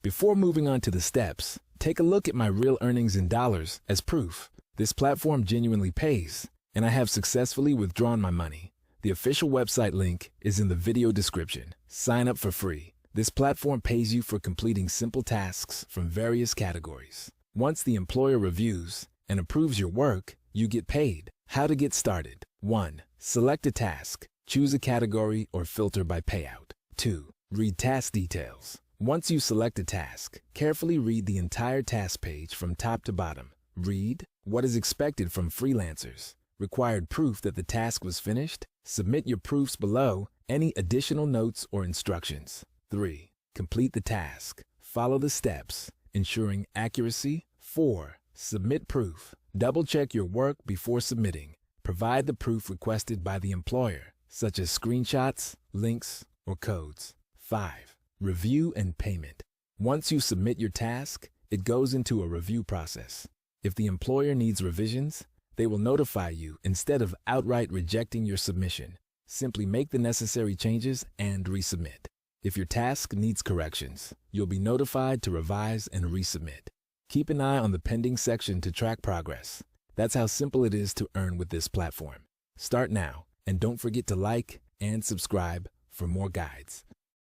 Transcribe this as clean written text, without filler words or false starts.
Before moving on to the steps, take a look at my real earnings in dollars as proof. This platform genuinely pays, and I have successfully withdrawn my money. The official website link is in the video description. Sign up for free. This platform pays you for completing simple tasks from various categories. Once the employer reviews and approves your work, you get paid. How to get started. 1. Select a task. Choose a category or filter by payout. 2. Read task details. Once you select a task, carefully read the entire task page from top to bottom. Read what is expected from freelancers. Required proof that the task was finished? Submit your proofs below. Any additional notes or instructions. 3. Complete the task. Follow the steps, ensuring accuracy. 4. Submit proof. Double-check your work before submitting. Provide the proof requested by the employer, such as screenshots, links, or codes. 5. Review and payment. Once you submit your task, it goes into a review process. If the employer needs revisions, they will notify you instead of outright rejecting your submission. Simply make the necessary changes and resubmit. If your task needs corrections, you'll be notified to revise and resubmit. Keep an eye on the pending section to track progress. That's how simple it is to earn with this platform. Start now, and don't forget to like and subscribe for more guides.